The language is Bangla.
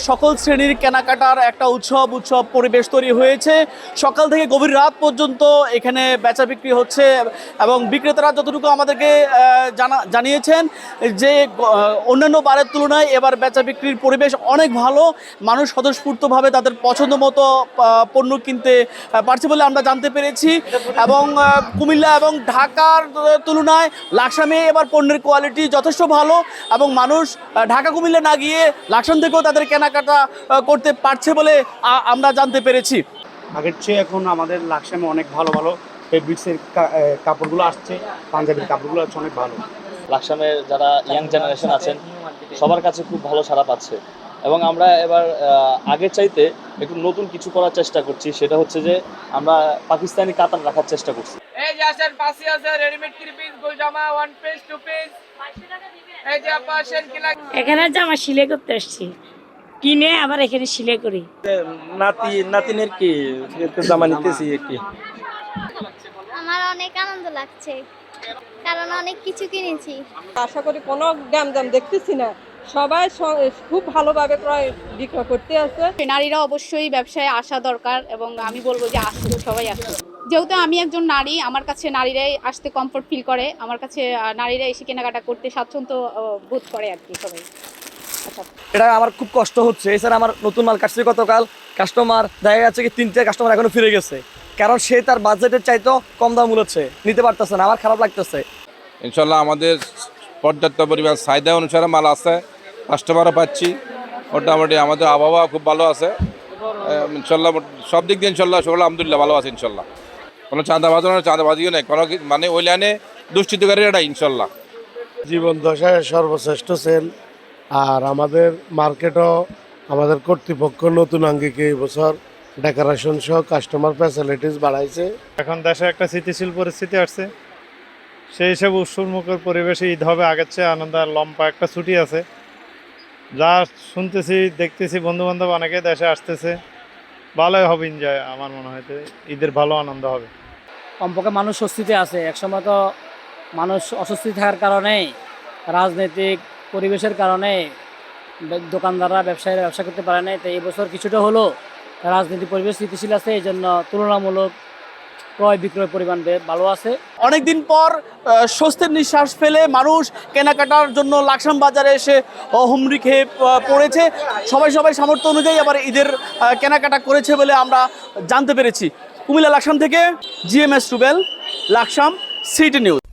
সকল শ্রেণীর কেনাকাটার একটা উৎসব পরিবেশ তৈরি হয়েছে। সকাল থেকে গভীর রাত পর্যন্ত এখানে বেচা বিক্রি হচ্ছে এবং বিক্রেতারা যতটুকু আমাদেরকে জানিয়েছেন যে অন্যান্য বারের তুলনায় এবার বেচা বিক্রির পরিবেশ অনেক ভালো। মানুষ স্বতঃস্ফূর্তভাবে তাদের পছন্দ মতো পণ্য কিনতে পারছে বলে আমরা জানতে পেরেছি এবং কুমিল্লা এবং ঢাকার তুলনায় লাকসামে এবার পণ্যের কোয়ালিটি যথেষ্ট ভালো এবং মানুষ ঢাকা কুমিল্লা না গিয়ে লাকসাম থেকেও তাদের কেনাকাটা করতে পারছে বলে আমরা জানতে পেরেছি। আগের চেয়ে এখন আমাদের লাকসামে অনেক ভালো ভালো ফেব্রিক্সের কাপড়গুলো আসছে, পাঞ্জাবির কাপড়গুলো আছে অনেক ভালো। লাকসামের যারা ইয়াং জেনারেশন আছেন সবার কাছে খুব ভালো সাড়া পাচ্ছে এবং আমরা এবার আগের চাইতে একটু নতুন কিছু করার চেষ্টা করছি। সেটা হচ্ছে যে আমরা পাকিস্তানি কাতান রাখার চেষ্টা করছি। এই যে আসেন পাশে আছে রেডিমেড থ্রি পিস গোল জামা ওয়ান পিস টু পিস, এই যে আপা আসেন কি লাগে। এখানে জামা সেলাই করতে আসছি, কিনে আবার এখানে সেলাই করি। নাতিনের কি জামা নিতেছি কি। আমার অনেক আনন্দ লাগছে কারণ অনেক কিছু কিনেছি। আশা করি কোনো দাম দেখতেছি না, সবাই খুব ভালোভাবে ক্রয় বিক্রয় করতে আছে। নারীরা অবশ্যই ব্যবসায় আসা দরকার এবং আমি বলবো যে আসুন, সবাই আসুন। যেহেতু আমি একজন নারী, আমার কাছে নারীরাই আসতে কমফোর্ট ফিল করে, আমার কাছে নারীরা এসে কেনাকাটা করতে স্বাচ্ছন্দ্য বোধ করে আর কি সবাই। এটা আমার খুব কষ্ট হচ্ছে। এছাড়া আমার নতুন মাল কাটছে গতকাল, কাস্টমার দেখা যাচ্ছে কি 3টে কাস্টমার এখনো ফিরে গেছে, কারণ সে তার বাজেটের চাইতেও কম দাম বলেছে, নিতে পারতেছে না। আমার খারাপ লাগতেছে। ইনশাল্লাহ আমাদের পর্যাপ্ত পরিমাণ চাহিদা অনুসারে মাল আছে, কাস্টমারও পাচ্ছি। মোটামুটি আমাদের আবহাওয়া খুব ভালো আছে ইনশাল্লাহ। সব দিক দিয়ে ইনশাল্লাহ সকল আলহামদুলিল্লাহ ভালো আছে ইনশাল্লাহ। কোনো চাঁদাবাজিও নেই, কোনো মানে ওই লাইনে দুষ্কৃতকারীরা ইনশাল্লাহ। জীবন দশায় সর্বশ্রেষ্ঠ সেল। আর আমাদের মার্কেটও আমাদের কর্তৃপক্ষ নতুন আঙ্গিকে এই বছর ডেকোরেশন সহ কাস্টমার ফ্যাসিলিটিস বাড়াইছে। এখন দেশে একটা স্থিতিশীল পরিস্থিতি আসছে, সেই হিসেবে উৎসবমুখর পরিবেশে ঈদ হবে আগের চেয়ে আনন্দ। আর লম্বা একটা ছুটি আছে, যা শুনতেছি দেখতেছি বন্ধুবান্ধব অনেকে দেশে আসতেছে, ভালোই হবে এনজয়। আমার মনে হয় ঈদের ভালো আনন্দ হবে। কমপক্ষে মানুষ স্বস্তিতে আছে। একসময় তো মানুষ অস্বস্তি থাকার কারণে, রাজনৈতিক পরিবেশের কারণে দোকানদাররা ব্যবসায়ীরা ব্যবসা করতে পারে নাই। তো এই বছর কিছুটা হলো রাজনৈতিক পরিবেশ স্থিতিশীল আছে, এই জন্য তুলনামূলক ক্রয় বিক্রয় পরিমাণ ভালো আছে। অনেকদিন পর স্বস্তির নিঃশ্বাস ফেলে মানুষ কেনাকাটার জন্য লাকসাম বাজারে এসে হুমড়ি খেয়ে পড়েছে। সবাই সামর্থ্য অনুযায়ী আবার ঈদের কেনাকাটা করেছে বলে আমরা জানতে পেরেছি। কুমিল্লা লাকসাম থেকে GMS Rubel, Laksam city news.